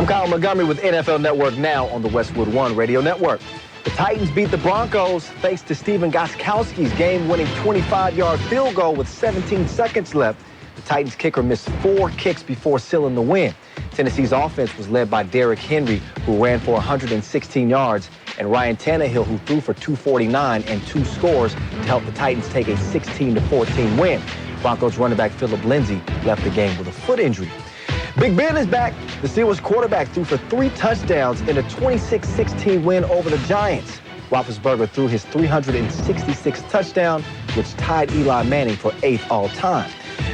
I'm Kyle Montgomery with NFL Network Now on the Westwood One Radio Network. The Titans beat the Broncos thanks to Stephen Gostkowski's game-winning 25-yard field goal with 17 seconds left. The Titans kicker missed 4 kicks before sealing the win. Tennessee's offense was led by Derrick Henry, who ran for 116 yards, and Ryan Tannehill, who threw for 249 and 2 scores to help the Titans take a 16-14 win. Broncos running back Phillip Lindsay left the game with a foot injury. Big Ben is back. The Steelers quarterback threw for 3 touchdowns in a 26-16 win over the Giants. Roethlisberger threw his 366th touchdown, which tied Eli Manning for 8th all-time.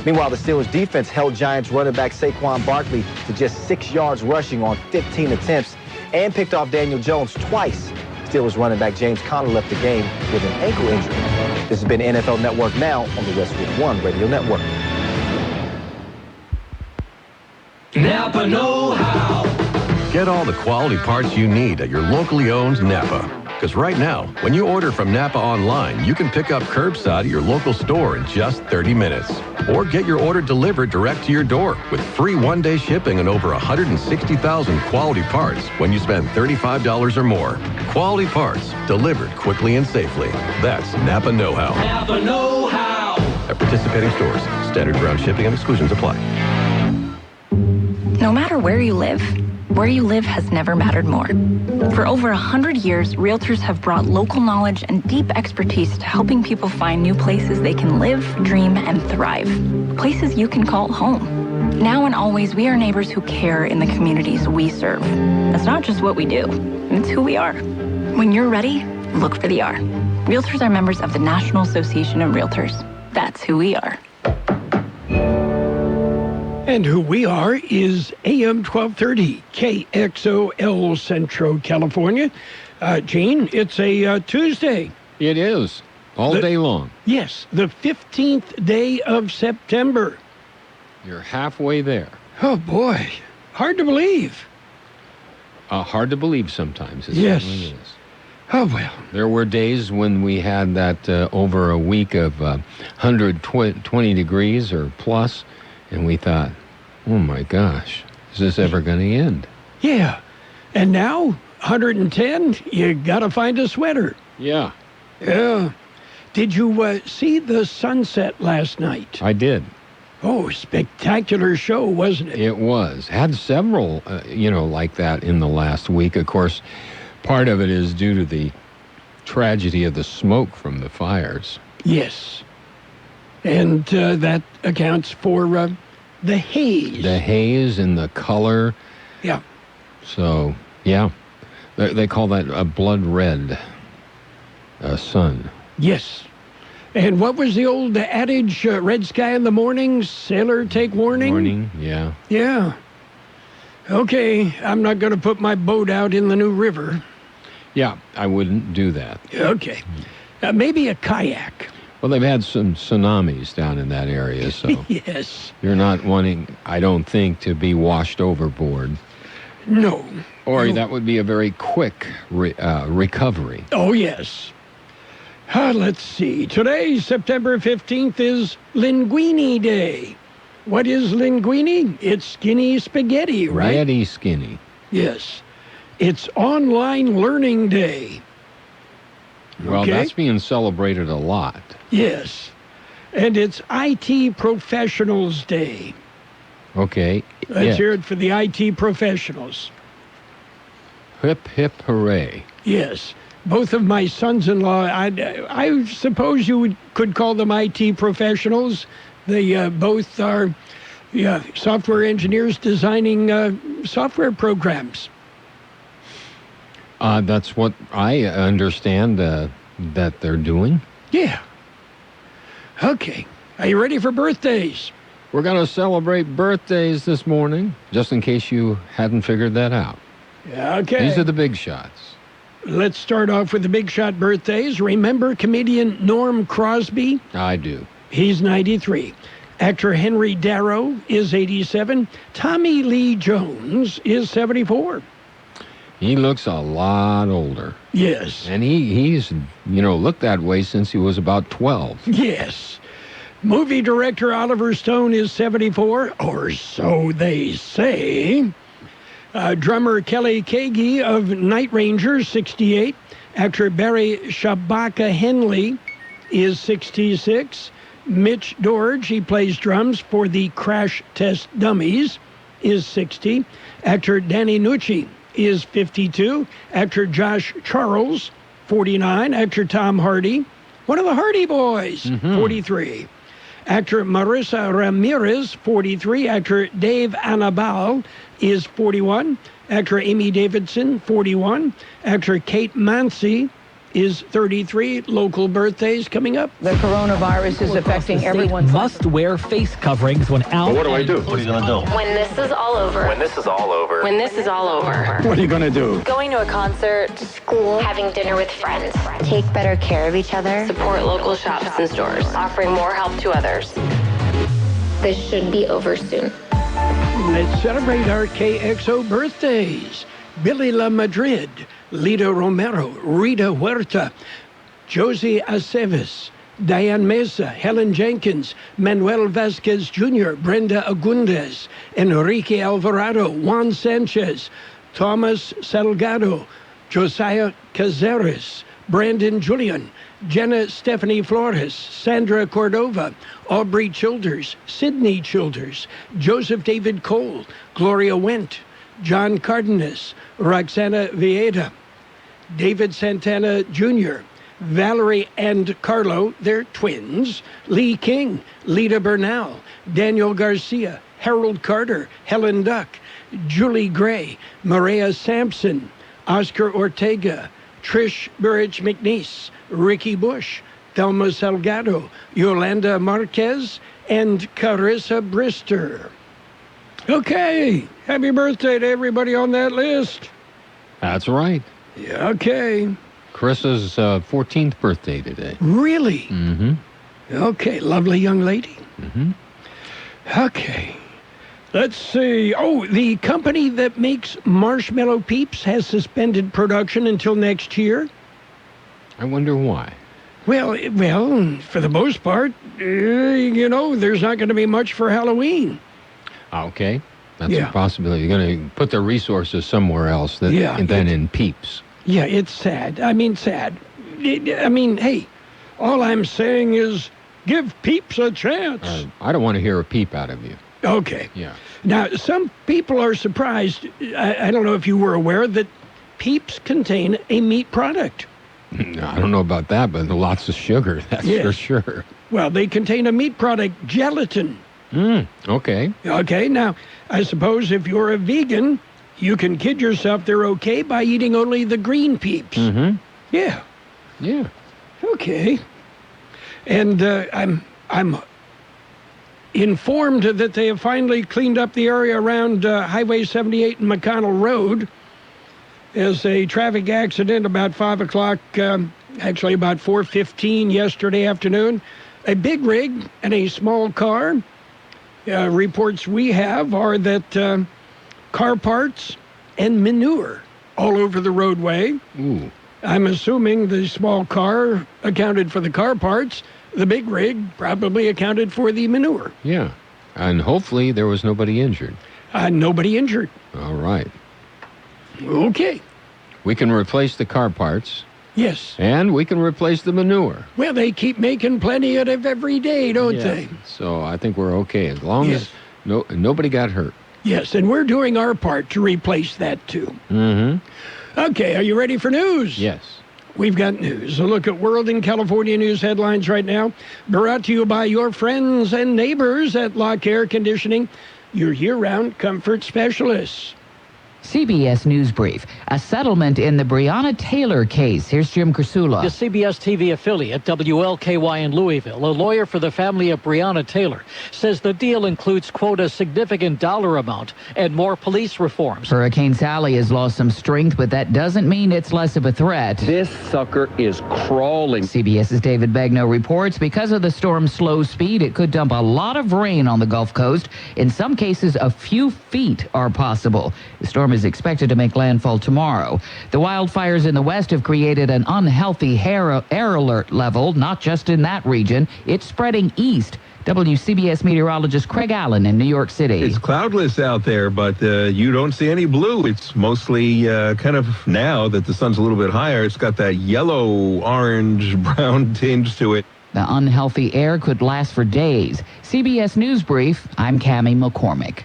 Meanwhile, the Steelers defense held Giants running back Saquon Barkley to just 6 yards rushing on 15 attempts and picked off Daniel Jones twice. Steelers running back James Conner left the game with an ankle injury. This has been NFL Network Now on the Westwood One Radio Network. Napa know-how. Get all the quality parts you need at your locally owned Napa. Because right now, when you order from Napa online, you can pick up curbside at your local store in just 30 minutes. Or get your order delivered direct to your door with free one-day shipping and over 160,000 quality parts when you spend $35 or more. Quality parts delivered quickly and safely. That's Napa know-how. Napa know-how. At participating stores, standard ground shipping and exclusions apply. No matter where you live has never mattered more. For over 100 years, realtors have brought local knowledge and deep expertise to helping people find new places they can live, dream, and thrive. Places you can call home. Now and always, we are neighbors who care in the communities we serve. That's not just what we do, it's who we are. When you're ready, look for the R. Realtors are members of the National Association of Realtors. That's who we are. And who we are is AM 1230, KXOL Centro, California. Gene, it's a Tuesday. It is, all day long. Yes, the 15th day of September. You're halfway there. Oh, boy. Hard to believe. Hard to believe sometimes. It Yes. certainly is. Oh, well. There were days when we had that over a week of 120 degrees or plus, and we thought, oh my gosh, is this ever going to end? Yeah. And now, 110, you got to find a sweater. Yeah. Yeah. Did you see the sunset last night? I did. Oh, spectacular show, wasn't it? It was. Had several, like that in the last week. Of course, part of it is due to the tragedy of the smoke from the fires. Yes. And that accounts for the haze. The haze and the color. Yeah. So, yeah. They call that a blood red sun. Yes. And what was the old adage, red sky in the morning, sailor take warning? Warning, yeah. Yeah. Okay, I'm not going to put my boat out in the New River. Yeah, I wouldn't do that. Okay. Maybe a kayak. Well, they've had some tsunamis down in that area, so Yes. you're not wanting, I don't think, to be washed overboard. No. Or No. that would be a very quick recovery. Oh, yes. Let's see. Today, September 15th, is Linguini Day. What is linguini? It's skinny spaghetti, right? Ready skinny. Yes. It's Online Learning Day. Well, Okay. that's being celebrated a lot. Yes. And it's IT Professionals Day. Okay. Let's hear it for the IT professionals. Hip, hip, hooray. Yes. Both of my sons-in-law, I suppose you could call them IT professionals. They both are software engineers designing software programs. That's what I understand that they're doing. Yeah. Okay. Are you ready for birthdays? We're going to celebrate birthdays this morning, just in case you hadn't figured that out. Okay. These are the big shots. Let's start off with the big shot birthdays. Remember comedian Norm Crosby? I do. He's 93. Actor Henry Darrow is 87. Tommy Lee Jones is 74. He looks a lot older. Yes. And he's, looked that way since he was about 12. Yes. Movie director Oliver Stone is 74, or so they say. Drummer Kelly Kagi of Night Rangers, 68. Actor Barry Shabaka Henley is 66. Mitch Dorge, he plays drums for the Crash Test Dummies, is 60. Actor Danny Nucci is 52. Actor Josh Charles, 49. Actor Tom Hardy, one of the Hardy Boys, 43. Actor Marissa Ramirez, 43. Actor Dave Annabal is 41. Actor Amy Davidson, 41. Actor Kate Mansi is 33. Local birthdays coming up. The coronavirus is affecting everyone. Must wear face coverings when out. What do I do? What are you going to do? When this is all over. When this is all over. When this is all over. What are you going to do? Going to a concert. School. Having dinner with friends. Take better care of each other. Support local shops and stores. Offering more help to others. This should be over soon. Let's celebrate our KXO birthdays. Billy La Madrid, Lita Romero, Rita Huerta, Josie Aceves, Diane Mesa, Helen Jenkins, Manuel Vasquez Jr., Brenda Agundez, Enrique Alvarado, Juan Sanchez, Thomas Salgado, Josiah Cazares, Brandon Julian, Jenna Stephanie Flores, Sandra Cordova, Aubrey Childers, Sydney Childers, Joseph David Cole, Gloria Wendt, John Cardenas, Roxana Vieda, David Santana Jr., Valerie and Carlo, they're twins, Lee King, Lita Bernal, Daniel Garcia, Harold Carter, Helen Duck, Julie Gray, Maria Sampson, Oscar Ortega, Trish Burridge McNeese, Ricky Bush, Thelma Salgado, Yolanda Marquez, and Carissa Brister. Okay, happy birthday to everybody on that list. That's right. Yeah, okay. Carissa's 14th birthday today. Really? Mm-hmm. Okay, lovely young lady. Mm-hmm. Okay. Let's see. Oh, the company that makes Marshmallow Peeps has suspended production until next year. I wonder why. Well, for the most part, there's not going to be much for Halloween. Okay. That's a possibility. You're going to put the resources somewhere else than in Peeps. Yeah, it's sad. I mean, sad. Hey, all I'm saying is give Peeps a chance. I don't want to hear a peep out of you. Okay. Yeah. Now, some people are surprised. I don't know if you were aware that Peeps contain a meat product. I don't know about that, but lots of sugar, that's for sure. Well, they contain a meat product, gelatin. Okay. Okay, now, I suppose if you're a vegan, you can kid yourself they're okay by eating only the green Peeps. Mm-hmm. Yeah. Yeah. Okay. And I'm informed that they have finally cleaned up the area around Highway 78 and McConnell Road. There's a traffic accident about 5 o'clock, actually about 4:15 yesterday afternoon. A big rig and a small car. Reports we have are that car parts and manure all over the roadway. Ooh. I'm assuming the small car accounted for the car parts. The big rig probably accounted for the manure. Yeah. And hopefully there was nobody injured. Nobody injured. All right. Okay. We can replace the car parts. Yes. And we can replace the manure. Well, they keep making plenty of it every day, don't they? So I think we're okay as long as nobody got hurt. Yes, and we're doing our part to replace that too. Mm-hmm. Okay, are you ready for news? Yes. We've got news. A look at World and California news headlines right now. Brought to you by your friends and neighbors at Lock Air Conditioning, your year-round comfort specialists. CBS News Brief. A settlement in the Breonna Taylor case. Here's Jim Kursula. The CBS TV affiliate, WLKY in Louisville, a lawyer for the family of Breonna Taylor, says the deal includes, quote, a significant dollar amount and more police reforms. Hurricane Sally has lost some strength, but that doesn't mean it's less of a threat. This sucker is crawling. CBS's David Begnaud reports because of the storm's slow speed, it could dump a lot of rain on the Gulf Coast. In some cases, a few feet are possible. The storm is expected to make landfall tomorrow. The wildfires in the west have created an unhealthy air alert level, not just in that region. It's spreading east. WCBS meteorologist Craig Allen in New York City. It's cloudless out there, but you don't see any blue. It's mostly kind of, now that the sun's a little bit higher, it's got that yellow, orange, brown tinge to it. The unhealthy air could last for days. CBS News Brief, I'm Cammie McCormick.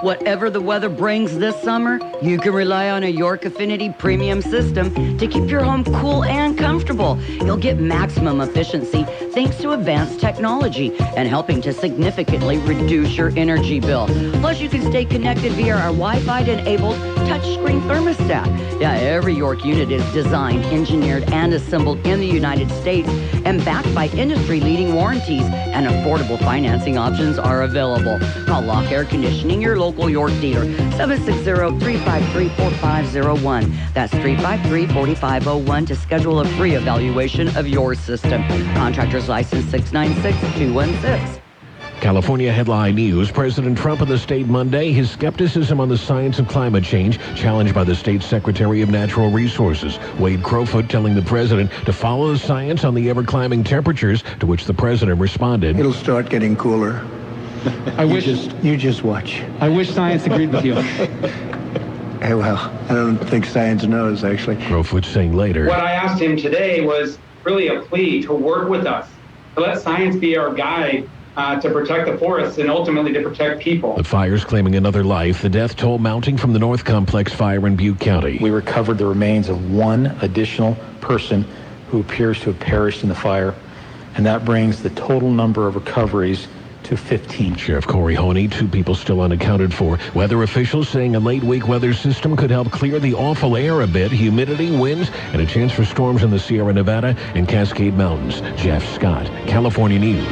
Whatever the weather brings this summer, you can rely on a York Affinity premium system to keep your home cool and comfortable. You'll get maximum efficiency thanks to advanced technology and helping to significantly reduce your energy bill. Plus, you can stay connected via our Wi-Fi-enabled touchscreen thermostat. Yeah, every York unit is designed, engineered, and assembled in the United States and backed by industry-leading warranties, and affordable financing options are available. Call Lock Air Conditioning, your local York dealer, 760-353-4501. That's 353-4501 to schedule a free evaluation of your system. Contractor's license 696-216. California headline news. President Trump in the state Monday. His skepticism on the science of climate change challenged by the state's Secretary of Natural Resources, Wade Crowfoot, telling the president to follow the science on the ever-climbing temperatures, to which the president responded, "It'll start getting cooler. You just watch." I wish science agreed with you. Hey, well, I don't think science knows, actually. Crowfoot saying later, What I asked him today was really a plea to work with us, to let science be our guide, to protect the forests and ultimately to protect people. The fires claiming another life, the death toll mounting from the North Complex fire in Butte County. We recovered the remains of one additional person who appears to have perished in the fire, and that brings the total number of recoveries to 15. Sheriff Corey Honey, 2 people still unaccounted for. Weather officials saying a late-week weather system could help clear the awful air a bit. Humidity, winds, and a chance for storms in the Sierra Nevada and Cascade Mountains. Jeff Scott, California News.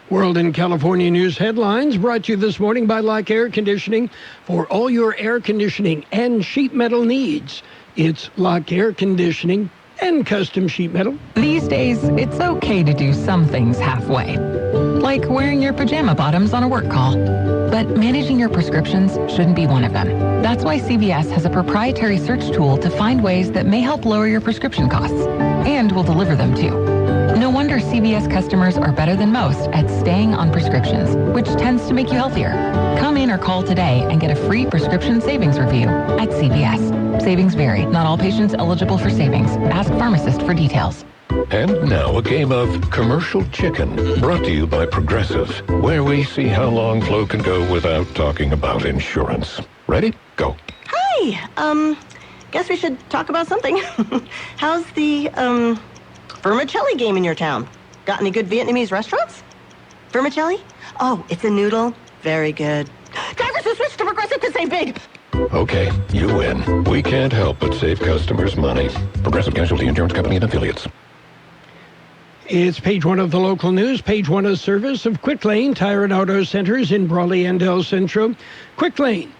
World and California News headlines brought to you this morning by Lock Air Conditioning. For all your air conditioning and sheet metal needs, it's Lock Air Conditioning and custom sheet metal. These days, it's okay to do some things halfway, like wearing your pajama bottoms on a work call. But managing your prescriptions shouldn't be one of them. That's why CVS has a proprietary search tool to find ways that may help lower your prescription costs, and will deliver them too. No wonder CVS customers are better than most at staying on prescriptions, which tends to make you healthier. Come in or call today and get a free prescription savings review at CVS. Savings vary. Not all patients eligible for savings. Ask pharmacist for details. And now a game of Commercial Chicken, brought to you by Progressive, where we see how long Flo can go without talking about insurance. Ready? Go. Hi. Guess we should talk about something. How's the, vermicelli game in your town? Got any good Vietnamese restaurants? Vermicelli? Oh, it's a noodle. Very good. Drivers who switch to Progressive can save big. Okay, you win. We can't help but save customers money. Progressive Casualty Insurance Company and Affiliates. It's page 1 of the local news. Page 1 of service of Quick Lane Tire and Auto Centers in Brawley and El Centro. Quick Lane.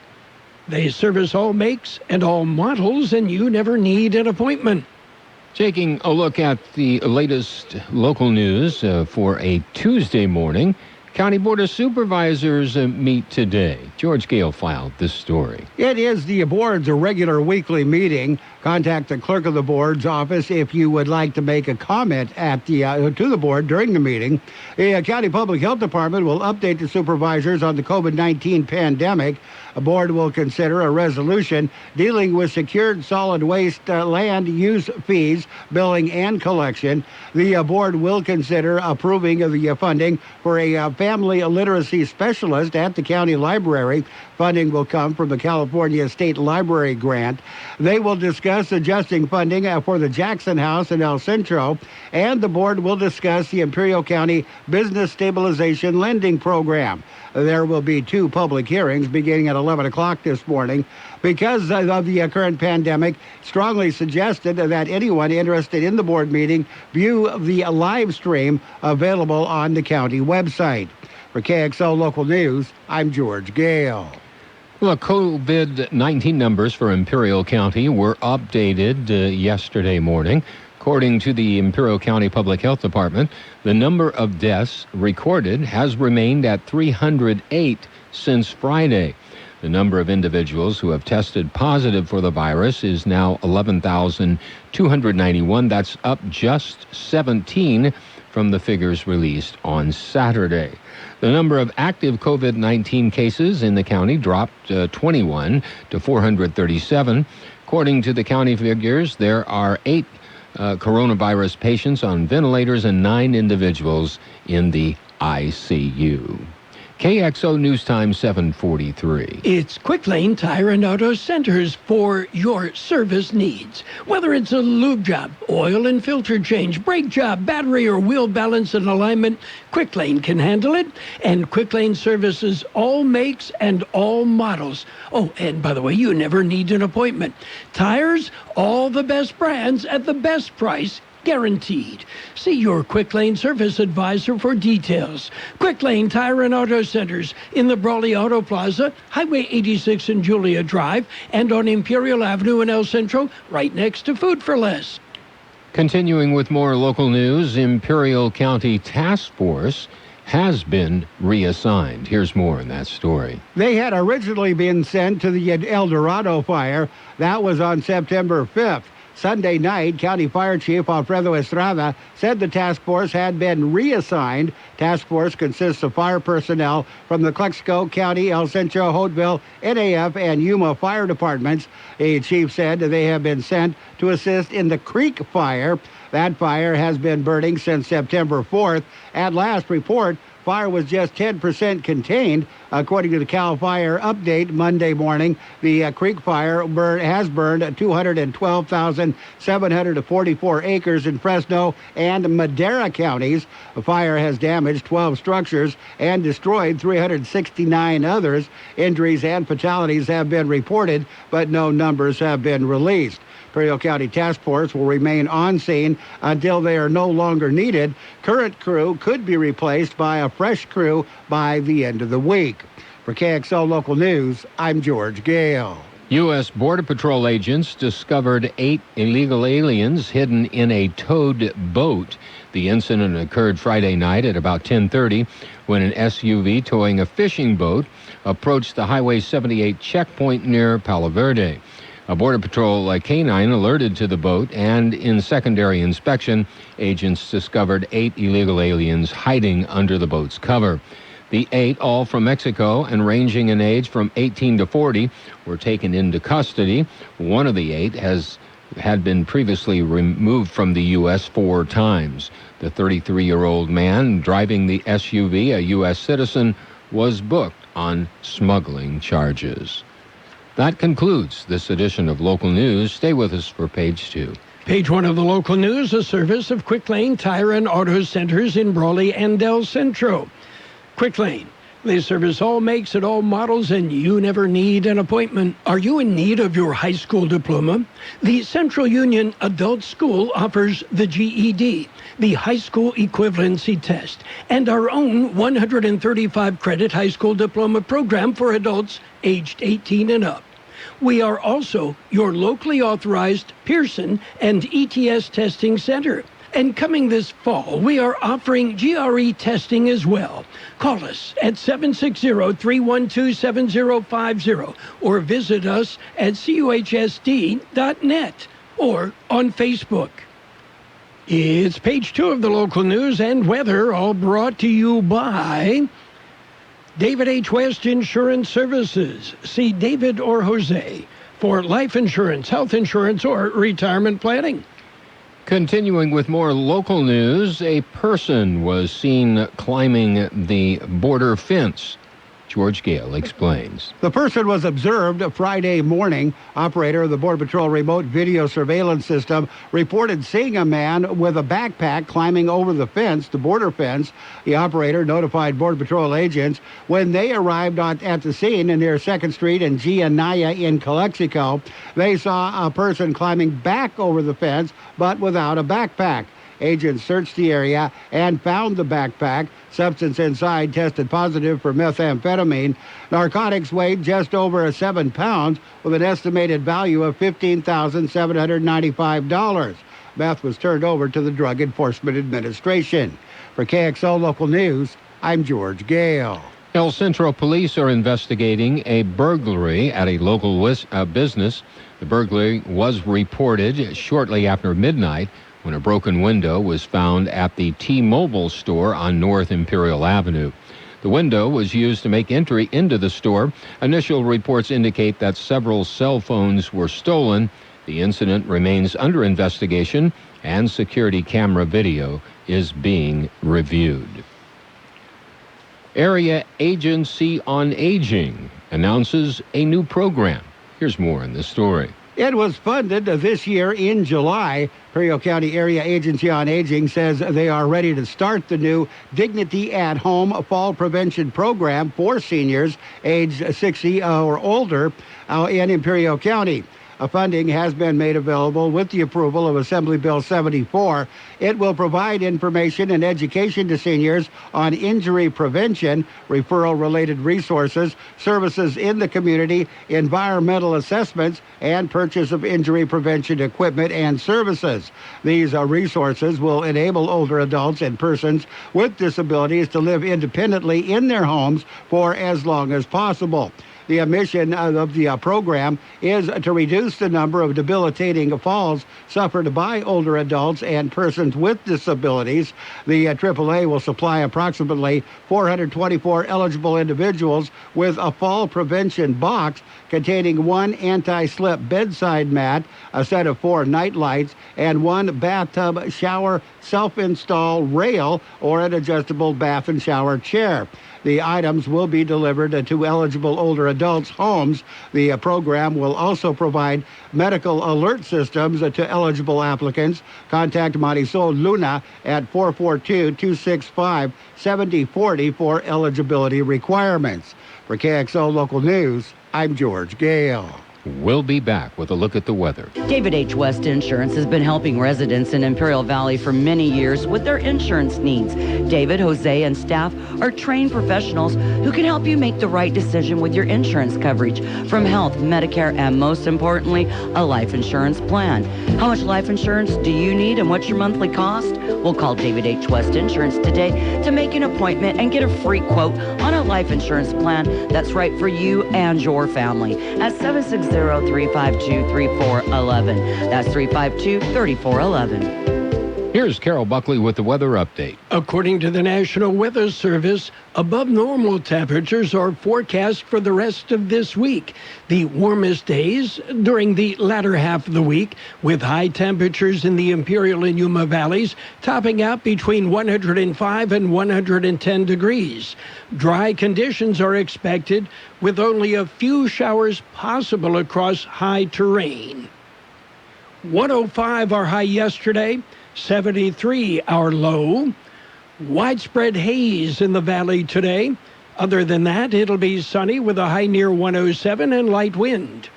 They service all makes and all models, and you never need an appointment. Taking a look at the latest local news for a Tuesday morning. County Board of Supervisors meet today. George Gale filed this story. It is the board's regular weekly meeting. Contact the clerk of the board's office if you would like to make a comment at to the board during the meeting. The County Public Health Department will update the supervisors on the COVID-19 pandemic. A board will consider a resolution dealing with secured solid waste land use fees, billing, and collection. The board will consider approving of the funding for a family literacy specialist at the county library. Funding will come from the California State Library grant. They will discuss adjusting funding for the Jackson House in El Centro, and the board will discuss the Imperial County Business Stabilization Lending Program. There will be 2 public hearings beginning at 11 o'clock this morning. Because of the current pandemic, strongly suggested that anyone interested in the board meeting view the live stream available on the county website. For KXO Local News, I'm George Gale. Well, COVID-19 numbers for Imperial County were updated yesterday morning. According to the Imperial County Public Health Department, the number of deaths recorded has remained at 308 since Friday. The number of individuals who have tested positive for the virus is now 11,291. That's up just 17 from the figures released on Saturday. The number of active COVID-19 cases in the county dropped 21 to 437. According to the county figures, there are 8 coronavirus patients on ventilators and 9 individuals in the ICU. KXO News Time 7:43. It's Quick Lane Tire and Auto Centers for your service needs. Whether it's a lube job, oil and filter change, brake job, battery or wheel balance and alignment, Quick Lane can handle it. And Quick Lane services all makes and all models. Oh, and by the way, you never need an appointment. Tires, all the best brands at the best price. Guaranteed. See your Quick Lane service advisor for details. Quick Lane Tire and Auto Centers in the Brawley Auto Plaza, Highway 86 and Julia Drive, and on Imperial Avenue in El Centro, right next to Food for Less. Continuing with more local news, Imperial County Task Force has been reassigned. Here's more in that story. They had originally been sent to the El Dorado fire. That was on September 5th. Sunday night, County Fire Chief Alfredo Estrada said the task force had been reassigned. Task force consists of fire personnel from the Kxo County, El Centro, Hauteville, NAF, and Yuma fire departments. The chief said they have been sent to assist in the Creek fire. That fire has been burning since September 4th. At last report, fire was just 10% contained. According to the CAL FIRE update Monday morning, the Creek Fire has burned 212,744 acres in Fresno and Madera counties. The fire has damaged 12 structures and destroyed 369 others. Injuries and fatalities have been reported, but no numbers have been released. Imperial County Task Force will remain on scene until they are no longer needed. Current crew could be replaced by a fresh crew by the end of the week. For KXO Local News, I'm George Gale. U.S. Border Patrol agents discovered 8 illegal aliens hidden in a towed boat. The incident occurred Friday night at about 10:30 when an SUV towing a fishing boat approached the Highway 78 checkpoint near Palo Verde. A Border Patrol canine alerted to the boat, and in secondary inspection, agents discovered 8 illegal aliens hiding under the boat's cover. The 8, all from Mexico and ranging in age from 18 to 40, were taken into custody. One of the 8 had been previously removed from the U.S. 4 times. The 33-year-old man driving the SUV, a U.S. citizen, was booked on smuggling charges. That concludes this edition of Local News. Stay with us for Page 2. Page 1 of the Local News, a service of Quick Lane Tire and Auto Centers in Brawley and El Centro. Quick Lane. They service all makes and all models, and you never need an appointment. Are you in need of your high school diploma? The Central Union Adult School offers the GED, the High School Equivalency Test, and our own 135-credit high school diploma program for adults aged 18 and up. We are also your locally authorized Pearson and ETS testing center. And coming this fall, we are offering GRE testing as well. Call us at 760-312-7050 or visit us at cuhsd.net or on Facebook. It's Page 2 of the Local News and Weather, all brought to you by David H. West Insurance Services. See David or Jose for life insurance, health insurance, or retirement planning. Continuing with more local news, a person was seen climbing the border fence. George Gale explains. The person was observed Friday morning. Operator of the Border Patrol remote video surveillance system reported seeing a man with a backpack climbing over the fence, the border fence. The operator notified Border Patrol agents. When they arrived at the scene near 2nd Street and Gianaya in Calexico, they saw a person climbing back over the fence, but without a backpack. Agents searched the area and found the backpack. Substance inside tested positive for methamphetamine. Narcotics weighed just over 7 pounds with an estimated value of $15,795. Meth was turned over to the Drug Enforcement Administration. For KXO Local News, I'm George Gale. El Centro police are investigating a burglary at a local business. The burglary was reported shortly after midnight when a broken window was found at the T-Mobile store on North Imperial Avenue. The window was used to make entry into the store. Initial reports indicate that several cell phones were stolen. The incident remains under investigation, and security camera video is being reviewed. Area Agency on Aging announces a new program. Here's more in this story. It was funded this year in July. Imperial County Area Agency on Aging says they are ready to start the new Dignity at Home Fall Prevention Program for seniors aged 60 or older in Imperial County. Funding has been made available with the approval of Assembly Bill 74. It will provide information and education to seniors on injury prevention, referral-related resources, services in the community, environmental assessments, and purchase of injury prevention equipment and services. These resources will enable older adults and persons with disabilities to live independently in their homes for as long as possible. The mission of the program is to reduce the number of debilitating falls suffered by older adults and persons with disabilities. The AAA will supply approximately 424 eligible individuals with a fall prevention box containing one anti-slip bedside mat, a set of 4 night lights, and 1 bathtub shower self-install rail or an adjustable bath and shower chair. The items will be delivered to eligible older adults' homes. The program will also provide medical alert systems to eligible applicants. Contact Marisol Luna at 442-265-7040 for eligibility requirements. For KXO Local News, I'm George Gale. We'll be back with a look at the weather. David H. West Insurance has been helping residents in Imperial Valley for many years with their insurance needs. David, Jose, and staff are trained professionals who can help you make the right decision with your insurance coverage, from health, Medicare, and most importantly, a life insurance plan. How much life insurance do you need and what's your monthly cost? We'll call David H. West Insurance today to make an appointment and get a free quote on a life insurance plan that's right for you and your family at 760-352-3411. That's 352-3411. Here's Carroll Buckley with the weather update. According to the National Weather Service, above normal temperatures are forecast for the rest of this week. The warmest days during the latter half of the week, with high temperatures in the Imperial and Yuma valleys topping out between 105 and 110 degrees. Dry conditions are expected, with only a few showers possible across high terrain. 105 our high yesterday, 73 our low. Widespread haze in the valley today. Other than that, it'll be sunny with a high near 107 and light wind.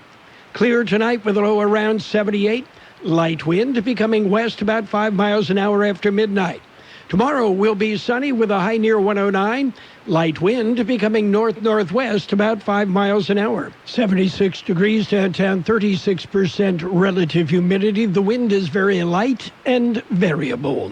Clear tonight with a low around 78. Light wind becoming west about 5 miles an hour after midnight. Tomorrow will be sunny with a high near 109. Light wind becoming north-northwest about 5 miles an hour. 76 degrees downtown, 36% relative humidity. The wind is very light and variable.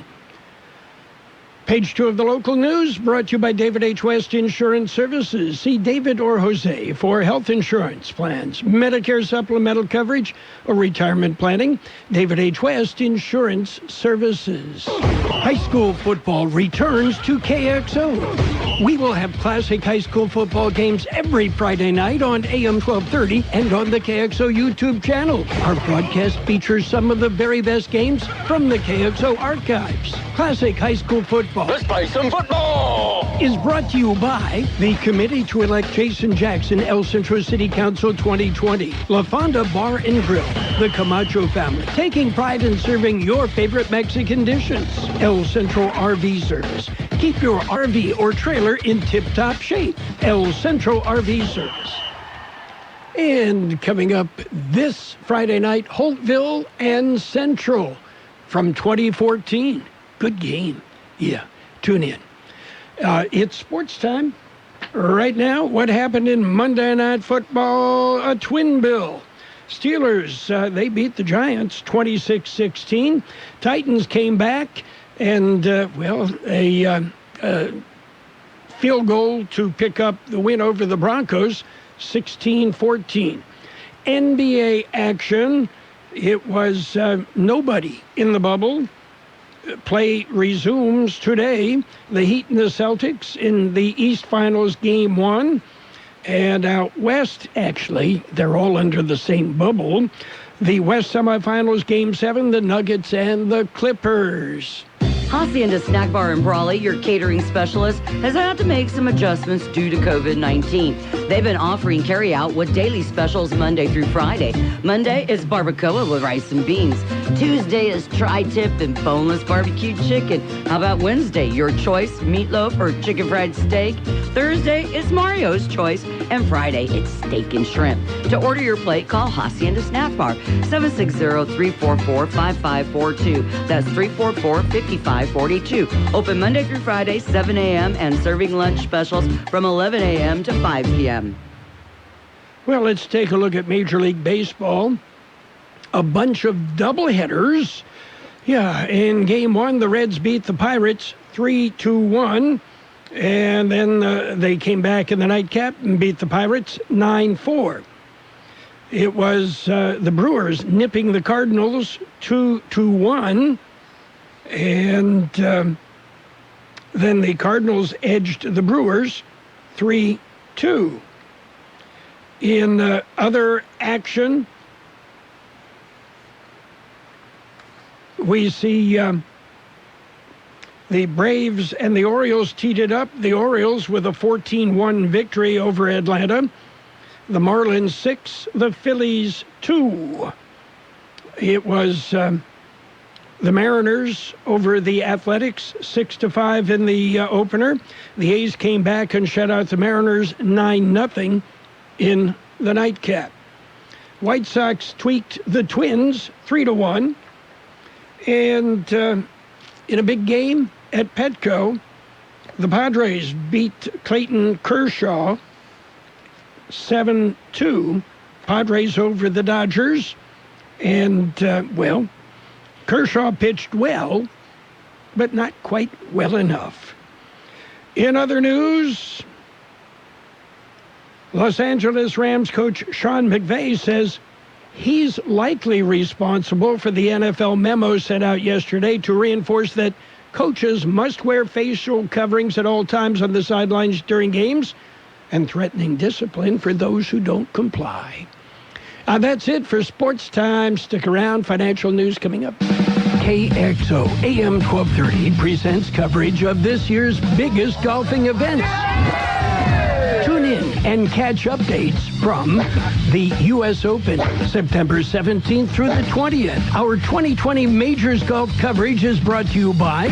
Page 2 of the local news brought to you by David H. West Insurance Services. See David or Jose for health insurance plans, Medicare supplemental coverage, or retirement planning. David H. West Insurance Services. High school football returns to KXO. We will have classic high school football games every Friday night on AM 1230 and on the KXO YouTube channel. Our broadcast features some of the very best games from the KXO archives. Classic high school football. Let's play some football! Is brought to you by the Committee to Elect Jason Jackson, El Centro City Council 2020, La Fonda Bar and Grill, the Camacho family, taking pride in serving your favorite Mexican dishes, El Centro RV Service. Keep your RV or trailer in tip-top shape. El Centro RV Service. And coming up this Friday night, Holtville and Central from 2014. Good game. Yeah, tune in. It's sports time. Right now, what happened in Monday Night Football? A twin bill. Steelers, they beat the Giants 26-16. Titans came back and, a field goal to pick up the win over the Broncos, 16-14. NBA action. It was nobody in the bubble. Play resumes today. The Heat and the Celtics in the East Finals Game 1. And out west, actually, they're all under the same bubble. The West Semifinals Game 7, the Nuggets and the Clippers. Hacienda Snack Bar in Brawley, your catering specialist, has had to make some adjustments due to COVID-19. They've been offering carry-out with daily specials Monday through Friday. Monday is barbacoa with rice and beans. Tuesday is tri-tip and boneless barbecued chicken. How about Wednesday? Your choice, meatloaf or chicken fried steak. Thursday is Mario's choice. And Friday, it's steak and shrimp. To order your plate, call Hacienda Snack Bar, 760-344-5542. That's 344-5542. Open Monday through Friday, 7 a.m. and serving lunch specials from 11 a.m. to 5 p.m. Well, let's take a look at Major League Baseball. A bunch of doubleheaders. Yeah, in Game 1, the Reds beat the Pirates 3-1. And then they came back in the nightcap and beat the Pirates 9-4. It was the Brewers nipping the Cardinals 2-1. And then the Cardinals edged the Brewers 3-2. In other action, we see the Braves and the Orioles teed it up. The Orioles with a 14-1 victory over Atlanta. The Marlins 6, the Phillies 2. It was the Mariners over the Athletics 6-5 in the opener. The A's came back and shut out the Mariners 9-0 in the nightcap. White Sox tweaked the Twins 3-1. And in a big game at Petco, the Padres beat Clayton Kershaw 7-2. Padres over the Dodgers. And, well, Kershaw pitched well, but not quite well enough. In other news, Los Angeles Rams coach Sean McVay says he's likely responsible for the NFL memo sent out yesterday to reinforce that coaches must wear facial coverings at all times on the sidelines during games and threatening discipline for those who don't comply. That's it for Sports Time. Stick around. Financial news coming up. KXO AM 1230 presents coverage of this year's biggest golfing events. Tune in and catch updates from the U.S. Open, September 17th through the 20th. Our 2020 Majors Golf coverage is brought to you by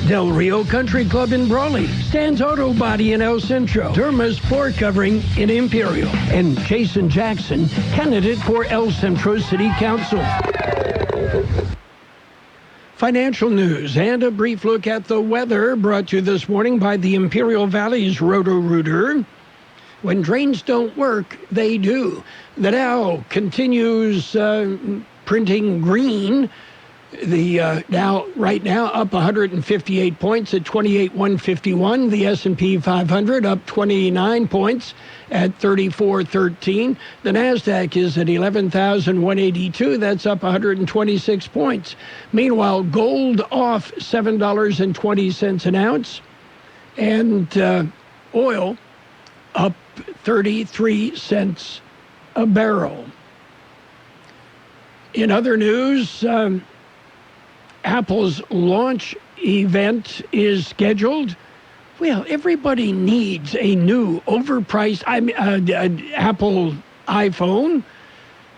Del Rio Country Club in Brawley, Stan's Auto Body in El Centro, Derma's Floor Covering in Imperial, and Jason Jackson, candidate for El Centro City Council. Financial news and a brief look at the weather brought to you this morning by the Imperial Valley's Roto-Rooter. When drains don't work, they do. The Dow continues printing green. The Dow right now up 158 points at 28,151. The S&P 500 up 29 points at 3413. The NASDAQ is at 11,182. That's up 126 points. Meanwhile, gold off $7.20 an ounce. And oil up 33 cents a barrel. In other news, Apple's launch event is scheduled. Well, everybody needs a new overpriced Apple iPhone.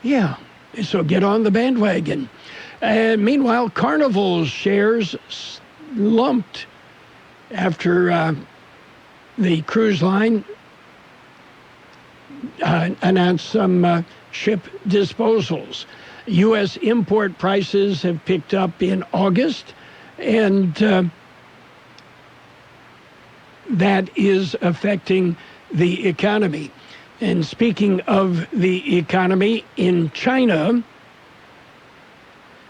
Yeah, so get on the bandwagon. Meanwhile, Carnival's shares slumped after the cruise line announced some ship disposals. U.S. import prices have picked up in August, and that is affecting the economy. And speaking of the economy, in China,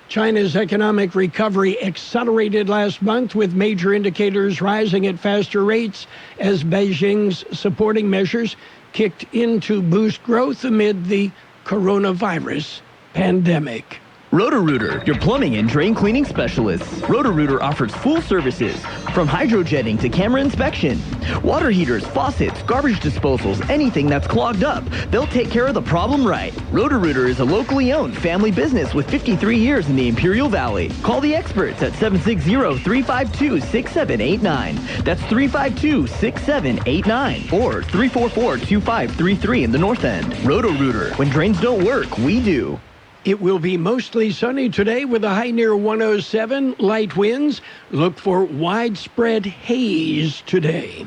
China's economic recovery accelerated last month with major indicators rising at faster rates as Beijing's supporting measures kicked in to boost growth amid the coronavirus pandemic. Roto-Rooter, your plumbing and drain cleaning specialists. Roto-Rooter offers full services, from hydrojetting to camera inspection. Water heaters, faucets, garbage disposals, anything that's clogged up. They'll take care of the problem right. Roto-Rooter is a locally owned family business with 53 years in the Imperial Valley. Call the experts at 760-352-6789. That's 352-6789 or 344-2533 in the North End. Roto-Rooter. When drains don't work, we do. It will be mostly sunny today with a high near 107, light winds. Look for widespread haze today.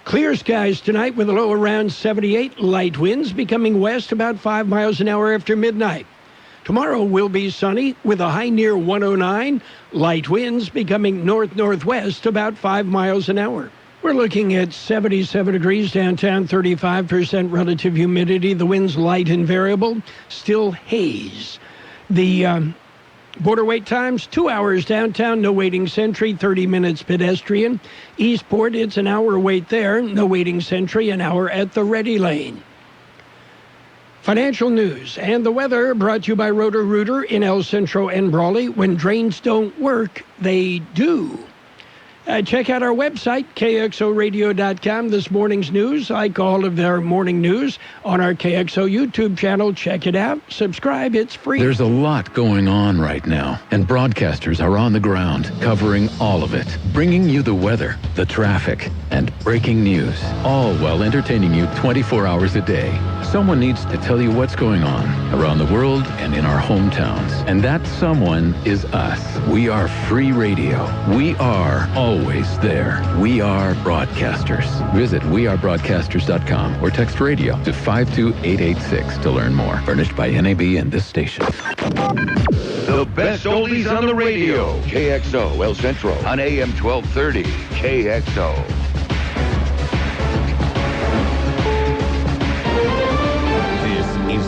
Clear skies tonight with a low around 78, light winds becoming west about 5 miles an hour after midnight. Tomorrow will be sunny with a high near 109, light winds becoming north-northwest about 5 miles an hour. We're looking at 77 degrees downtown, 35% relative humidity. The wind's light and variable, still haze. The border wait times, 2 hours downtown, no waiting sentry, 30 minutes pedestrian. Eastport, it's an hour wait there, no waiting sentry, an hour at the ready lane. Financial news and the weather brought to you by Roto-Rooter in El Centro and Brawley. When drains don't work, they do. Check out our website, kxoradio.com. This morning's news, like all of their morning news, on our KXO YouTube channel. Check it out. Subscribe. It's free. There's a lot going on right now, and broadcasters are on the ground covering all of it, bringing you the weather, the traffic, and breaking news, all while entertaining you 24 hours a day. Someone needs to tell you what's going on around the world and in our hometowns. And that someone is us. We are free radio. We are always there. We are broadcasters. Visit wearebroadcasters.com or text radio to 52886 to learn more. Furnished by NAB and this station. The best oldies on the radio. KXO El Centro on AM 1230. KXO.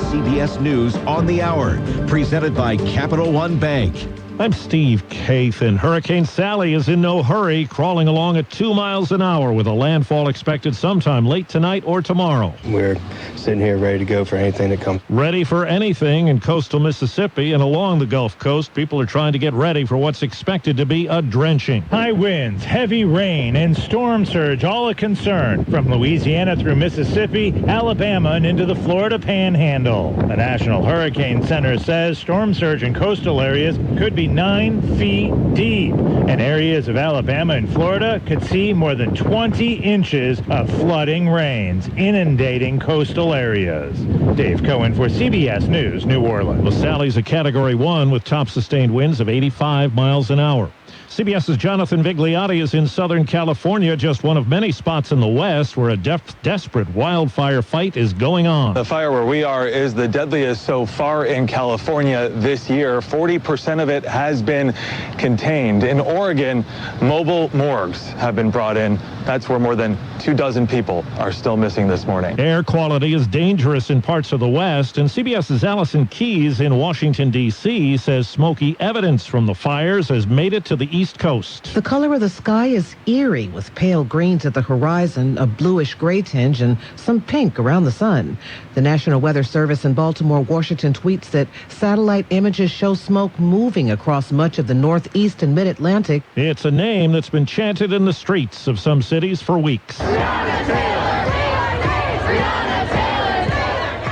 CBS News on the Hour, presented by Capital One Bank. I'm Steve Kathan. Hurricane Sally is in no hurry, crawling along at 2 miles an hour with a landfall expected sometime late tonight or tomorrow. We're sitting here ready to go for anything that comes. Ready for anything in coastal Mississippi and along the Gulf Coast. People are trying to get ready for what's expected to be a drenching. High winds, heavy rain, and storm surge, all a concern. From Louisiana through Mississippi, Alabama, and into the Florida Panhandle. The National Hurricane Center says storm surge in coastal areas could be 9 feet deep, and areas of Alabama and Florida could see more than 20 inches of flooding rains, inundating coastal areas. Dave Cohen for CBS News, New Orleans. Well, Sally's a Category 1 with top sustained winds of 85 miles an hour. CBS's Jonathan Vigliotti is in Southern California, just one of many spots in the West where a desperate wildfire fight is going on. The fire where we are is the deadliest so far in California this year. 40% of it has been contained. In Oregon, mobile morgues have been brought in. That's where more than 24 people are still missing this morning. Air quality is dangerous in parts of the West, and CBS's Allison Keyes in Washington, D.C. says smoky evidence from the fires has made it to the East Coast. The color of the sky is eerie, with pale greens at the horizon, a bluish-gray tinge, and some pink around the sun. The National Weather Service in Baltimore, Washington tweets that satellite images show smoke moving across much of the Northeast and Mid-Atlantic. It's a name that's been chanted in the streets of some cities for weeks.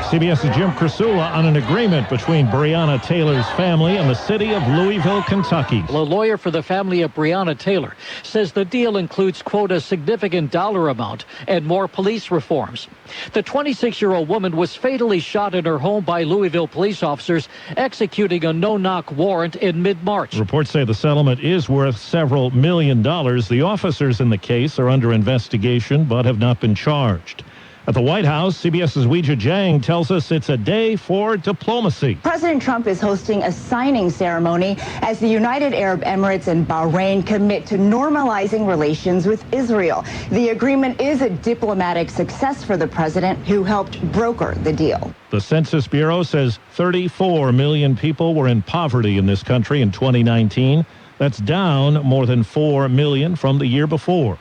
CBS's Jim Krasula on an agreement between Breonna Taylor's family and the city of Louisville, Kentucky. A lawyer for the family of Breonna Taylor says the deal includes, quote, a significant dollar amount and more police reforms. The 26-year-old woman was fatally shot in her home by Louisville police officers executing a no-knock warrant in mid-March. Reports say the settlement is worth several $1 million. The officers in the case are under investigation but have not been charged. At the White House, CBS's Weijia Jiang tells us it's a day for diplomacy. President Trump is hosting a signing ceremony as the United Arab Emirates and Bahrain commit to normalizing relations with Israel. The agreement is a diplomatic success for the president, who helped broker the deal. The Census Bureau says 34 million people were in poverty in this country in 2019. That's down more than 4 million from the year before.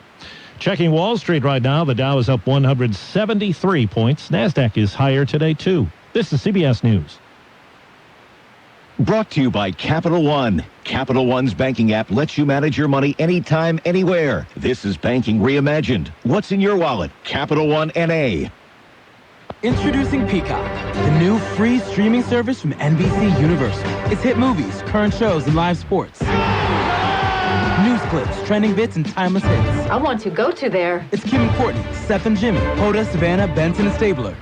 Checking Wall Street right now, the Dow is up 173 points. NASDAQ is higher today, too. This is CBS News. Brought to you by Capital One. Capital One's banking app lets you manage your money anytime, anywhere. This is banking reimagined. What's in your wallet? Capital One N.A. Introducing Peacock, the new free streaming service from NBC Universal. It's hit movies, current shows, and live sports. News clips, trending bits, and timeless hits. I want to go to there. It's Kim and Courtney, Seth and Jimmy, Hoda, Savannah, Benson, and Stabler.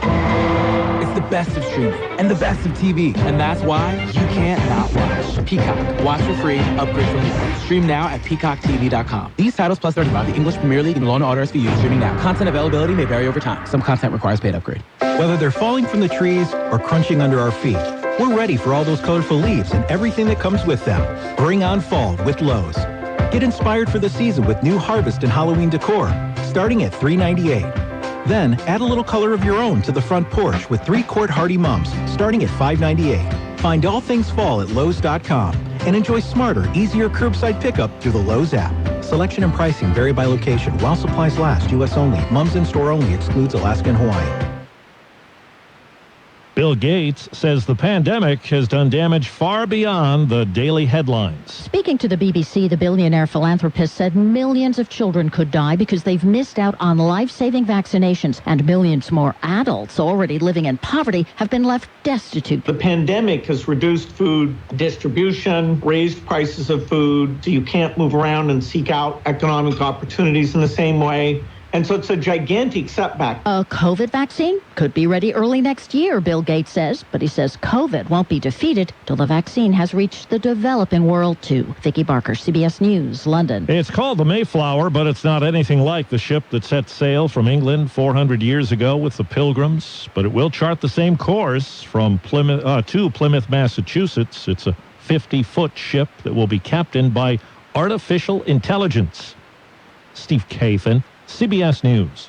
It's the best of streaming and the best of TV. And that's why you can't not watch. Peacock. Watch for free. Upgrade for more. Stream now at peacocktv.com. These titles plus 35, the English Premier League and Law & Order SVU streaming now. Content availability may vary over time. Some content requires paid upgrade. Whether they're falling from the trees or crunching under our feet, we're ready for all those colorful leaves and everything that comes with them. Bring on fall with Lowe's. Get inspired for the season with new harvest and Halloween decor, starting at $3.98. Then, add a little color of your own to the front porch with 3-quart Hardy Mums, starting at $5.98. Find all things fall at Lowe's.com and enjoy smarter, easier curbside pickup through the Lowe's app. Selection and pricing vary by location. While supplies last, U.S. only. Mums in store only excludes Alaska and Hawaii. Bill Gates says the pandemic has done damage far beyond the daily headlines. Speaking to the BBC, the billionaire philanthropist said millions of children could die because they've missed out on life-saving vaccinations, and millions more adults already living in poverty have been left destitute. The pandemic has reduced food distribution, raised prices of food, so you can't move around and seek out economic opportunities in the same way. And so it's a gigantic setback. A COVID vaccine could be ready early next year, Bill Gates says. But he says COVID won't be defeated till the vaccine has reached the developing world, too. Vicki Barker, CBS News, London. It's called the Mayflower, but it's not anything like the ship that set sail from England 400 years ago with the Pilgrims. But it will chart the same course from Plymouth to Plymouth, Massachusetts. It's a 50-foot ship that will be captained by artificial intelligence. Steve Kathan, CBS News.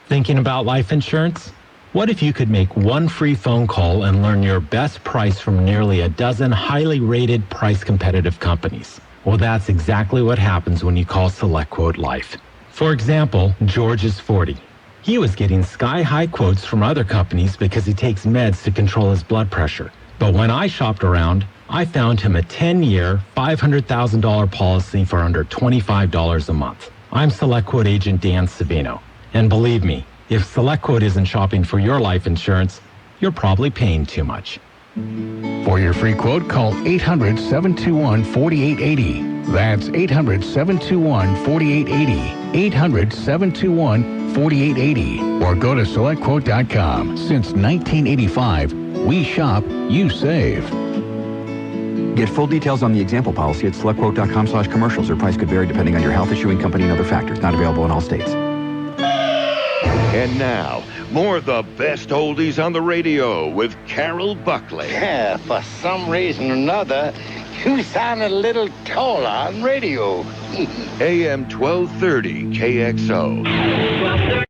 Thinking about life insurance? What if you could make one free phone call and learn your best price from nearly a dozen highly rated price competitive companies? Well, that's exactly what happens when you call SelectQuote Life. For example, George is 40. He was getting sky-high quotes from other companies because he takes meds to control his blood pressure. But when I shopped around, I found him a 10-year, $500,000 policy for under $25 a month. I'm SelectQuote agent Dan Savino. And believe me, if SelectQuote isn't shopping for your life insurance, you're probably paying too much. For your free quote, call 800-721-4880. That's 800-721-4880. 800-721-4880. Or go to SelectQuote.com. Since 1985, we shop, you save. Get full details on the example policy at SelectQuote.com/commercials. Or price could vary depending on your health, issuing company, and other factors. Not available in all states. And now, more of the best oldies on the radio with Carroll Buckley. Yeah, for some reason or another, you sound a little taller on radio. AM 1230 KXO.